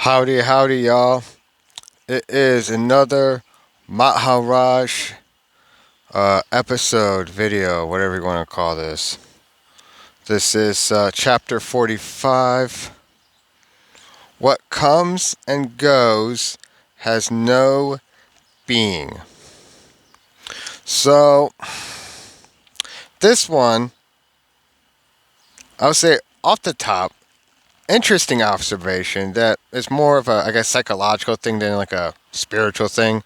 Howdy, howdy, y'all. It is another Maharaj episode, video, whatever you want to call this. This is chapter 45. What comes and goes has no being. So, this one, I would say off the top, interesting observation that is more of a, I guess, psychological thing than like a spiritual thing.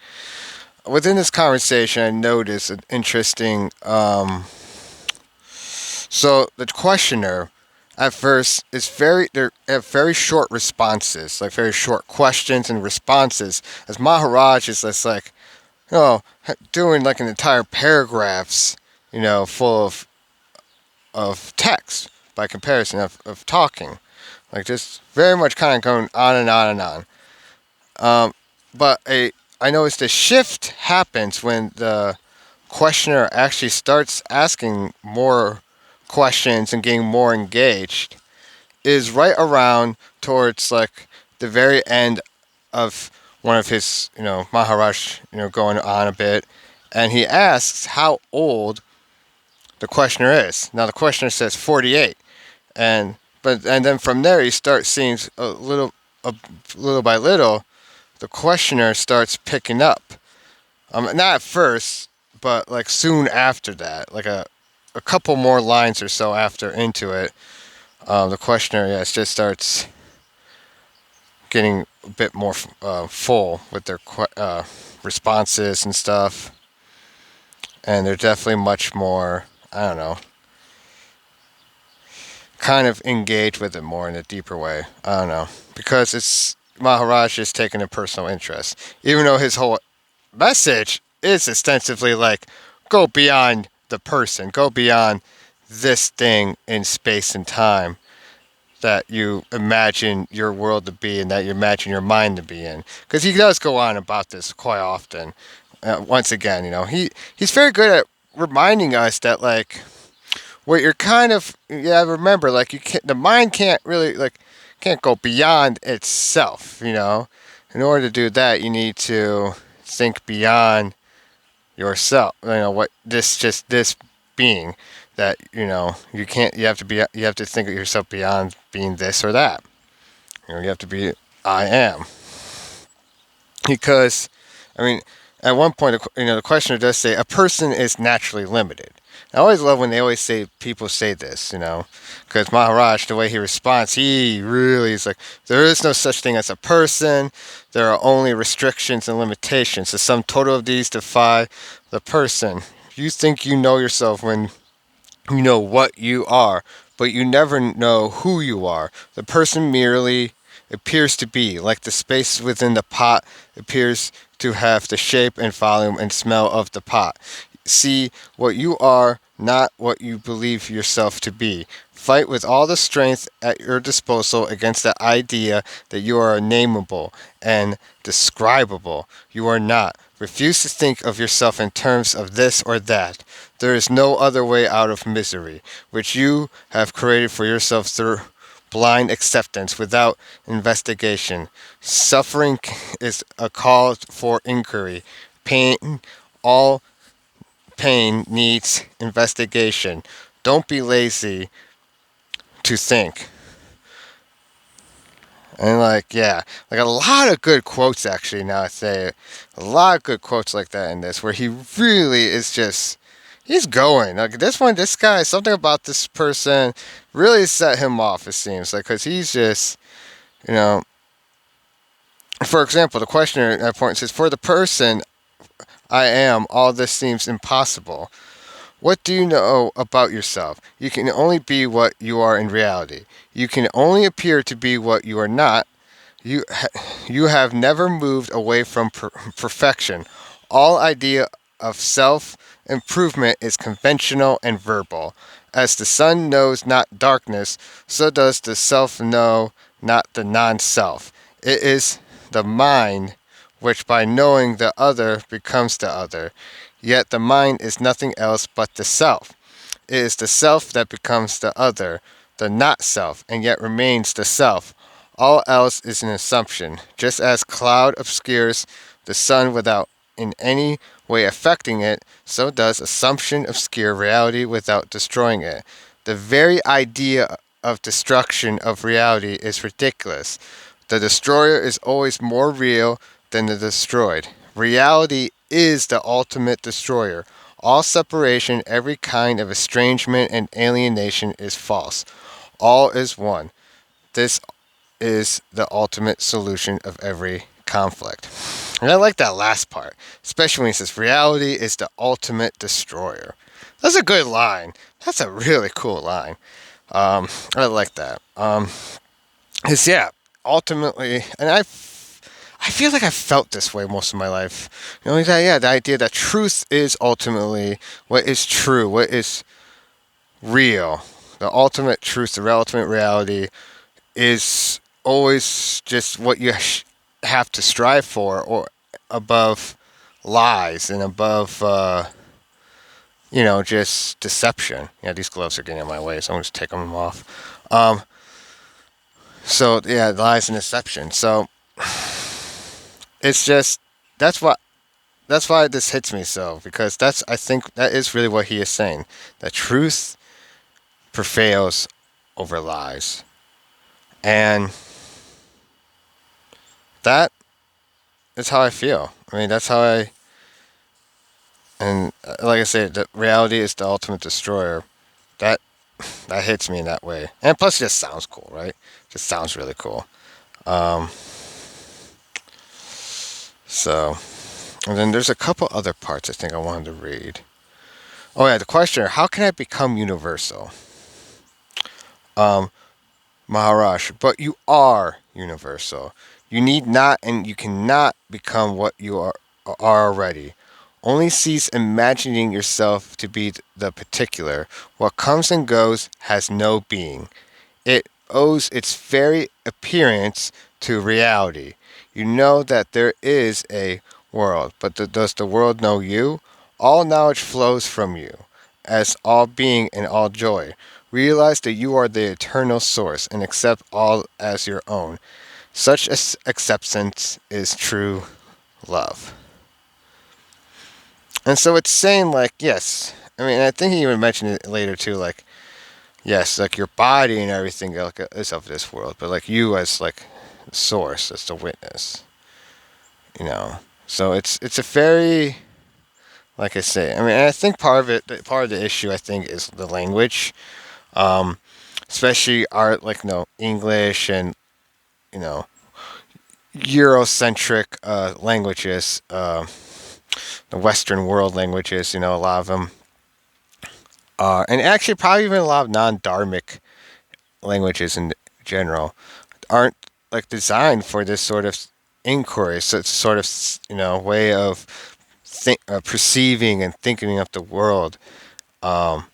Within this conversation, I noticed an interesting. So the questioner, at first, is they have very short responses, like very short questions and responses. As Maharaj is just like, doing like an entire paragraphs, full of text by comparison of talking, like just very much kind of going on and on and on. But I noticed a shift happens when the questioner actually starts asking more questions and getting more engaged. Is right around towards like the very end of one of his, Maharaj, going on a bit, and he asks how old the questioner is. Now the questioner says 48, and then from there you start seeing a little by little the questioner starts picking up. Not at first, but like soon after that, like a couple more lines or so after into it, the questioner, yes, just starts getting a bit more full with their responses and stuff, and they're definitely much more, I don't know, kind of engaged with it more in a deeper way. I don't know, because it's Maharaj is taking a personal interest, even though his whole message is extensively like, go beyond the person, go beyond this thing in space and time that you imagine your world to be and that you imagine your mind to be in. Because he does go on about this quite often. Once again, he's very good at reminding us that like what you're kind of, remember, like the mind can't really like can't go beyond itself. In order to do that, you need to think beyond yourself. What this being that you can't. You have to think of yourself beyond being this or that. You have to be I am, because I mean at one point the questioner does say a person is naturally limited. I always love when they always say people say this, because Maharaj, the way he responds, he really is like, there is no such thing as a person. There are only restrictions and limitations. The sum total of these defy the person. You think you know yourself when you know what you are, but you never know who you are. The person merely appears to be, like the space within the pot appears to have the shape and volume and smell of the pot. See what you are, not what you believe yourself to be. Fight with all the strength at your disposal against the idea that you are nameable and describable. You are not. Refuse to think of yourself in terms of this or that. There is no other way out of misery, which you have created for yourself through blind acceptance without investigation. Suffering is a call for inquiry. Pain, all pain needs investigation. Don't be lazy to think. And like a lot of good quotes actually. Now I say it, a lot of good quotes like that in this, where he really is just he's going like this guy. Something about this person really set him off. It seems like because he's just you know. For example, the questioner at that point says, "For the person I am, all this seems impossible. What do you know about yourself? You can only be what you are in reality. You can only appear to be what you are not. You have never moved away from perfection. All idea of self improvement is conventional and verbal. As the sun knows not darkness, so does the self know not the non self. It is the mind which by knowing the other becomes the other. Yet the mind is nothing else but the self. It is the self that becomes the other, the not self, and yet remains the self. All else is an assumption, just as cloud obscures the sun without in any way affecting it, so does assumption obscure reality without destroying it. The very idea of destruction of reality is ridiculous. The destroyer is always more real than the destroyed. Reality is the ultimate destroyer. All separation, every kind of estrangement and alienation is false. All is one. This is the ultimate solution of every conflict. And I like that last part, especially when he says reality is the ultimate destroyer. That's a good line. That's a really cool line. I like that. It's yeah, ultimately, and I feel like I've felt this way most of my life. You know, yeah, the idea that truth is ultimately what is true, what is real. The ultimate truth, the ultimate reality is always just what you have to strive for, or above lies and above, just deception. Yeah, these gloves are getting in my way, so I'm just take them off. So yeah, lies and deception. So it's just that's what that's why this hits me so, because that's I think that is really what he is saying. That truth prevails over lies, and that is how I feel. I mean, that's how I. And like I said, the reality is the ultimate destroyer. That that hits me in that way. And plus, it just sounds cool, right? Just sounds really cool. Um, so, and then there's a couple other parts I think I wanted to read. Oh yeah, the questioner: how can I become universal? Um, Maharaj, but you are universal. You need not and you cannot become what you are already. Only cease imagining yourself to be the particular. What comes and goes has no being. It owes its very appearance to reality. You know that there is a world, but does the world know you? All knowledge flows from you, as all being and all joy. Realize that you are the eternal source and accept all as your own. Such acceptance is true love. And so it's saying, like, yes. I mean, I think he even mentioned it later, too, like, yes, like your body and everything like is of this world, but like you as like the source, as the witness, you know. So it's a very, like I say. I mean, and I think part of the issue, I think, is the language, um, especially our like English and you know Eurocentric languages, the Western world languages. You know, a lot of them, and actually probably even a lot of non-dharmic languages in general aren't like designed for this sort of inquiry. So it's sort of way of perceiving and thinking of the world. Um,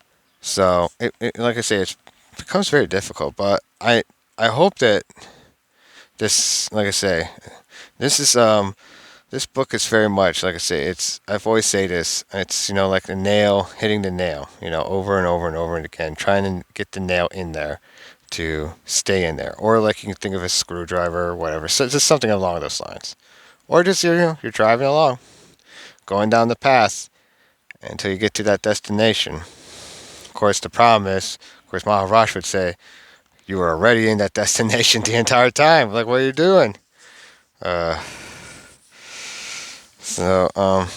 so like I say, it becomes very difficult. But I hope that this, like I say, this is this book is very much like I say. I've always say this. It's like the nail hitting the nail. Over and over and over and again, trying to get the nail in there to stay in there, or like you can think of a screwdriver or whatever. So just something along those lines, or just you're driving along, going down the path until you get to that destination. Of course, the problem is, of course, Maharaj would say you were already in that destination the entire time. Like, what are you doing? Uh, so oh,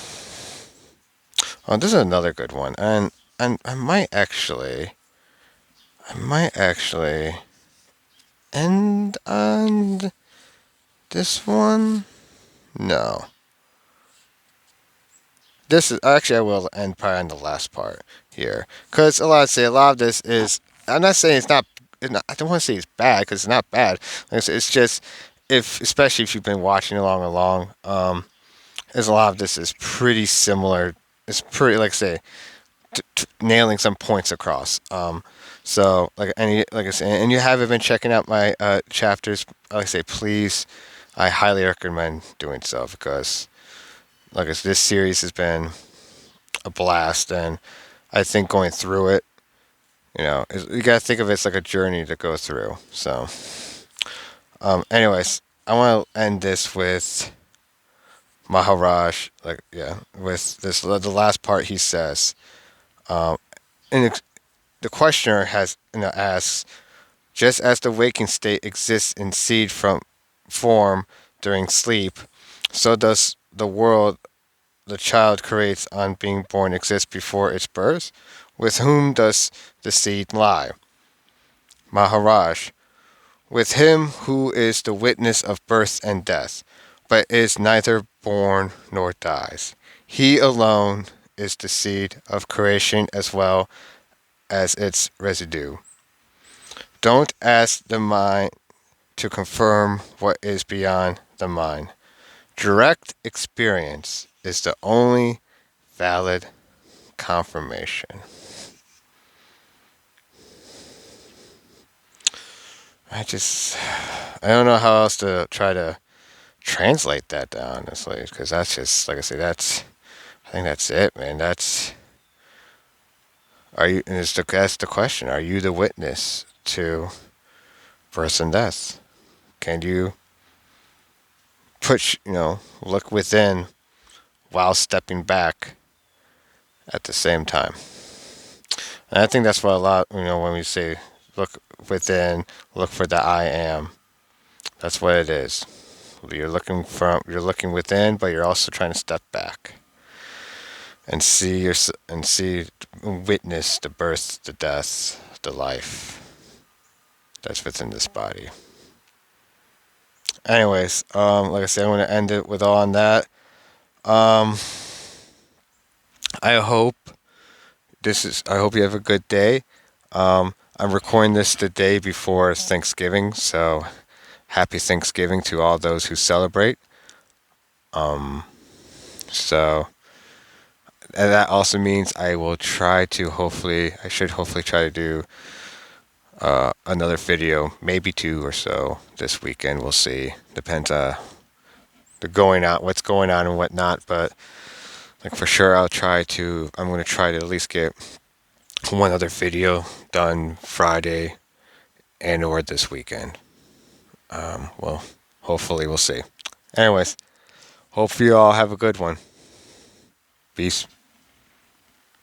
this is another good one, and I might actually end on this one. No. This is actually I will end probably on the last part here, because a lot of this is. I'm not saying it's not. I don't want to say it's bad because it's not bad. Like I said, it's just if, especially if you've been watching along, there's a lot of this is pretty similar. It's pretty like I say nailing some points across. So like I say, and you haven't been checking out my chapters. Like I say, please, I highly recommend doing so because like I said, this series has been a blast, and I think going through it, you gotta think of it as like a journey to go through. So, Anyways, I want to end this with Maharaj, like yeah, with this the last part he says. Um, and the questioner has asks, just as the waking state exists in seed from form during sleep, so does the world the child creates on being born exist before its birth. With whom does the seed lie? Maharaj, with him who is the witness of birth and death, but is neither born nor dies. He alone is the seed of creation as well as its residue. Don't ask the mind to confirm what is beyond the mind. Direct experience is the only valid confirmation. I don't know how else to try to translate that honestly, because that's just, like I say, I think that's it, man. And that's the question. Are you the witness to birth and death? Can you look within while stepping back at the same time? And I think that's what a lot, when we say look within, look for the I am. That's what it is. You're looking within, but you're also trying to step back and witness the birth, the death, the life that's within this body. Anyways, like I said, I'm going to end it with all on that. Um, I hope I hope you have a good day. I'm recording this the day before Thanksgiving, so happy Thanksgiving to all those who celebrate. Um, so and that also means I should hopefully try to do another video, maybe two or so this weekend. We'll see. Depends what's going on and whatnot. But like for sure, I'm going to try to at least get one other video done Friday and or this weekend. Well, hopefully we'll see. Anyways, hope you all have a good one. Peace.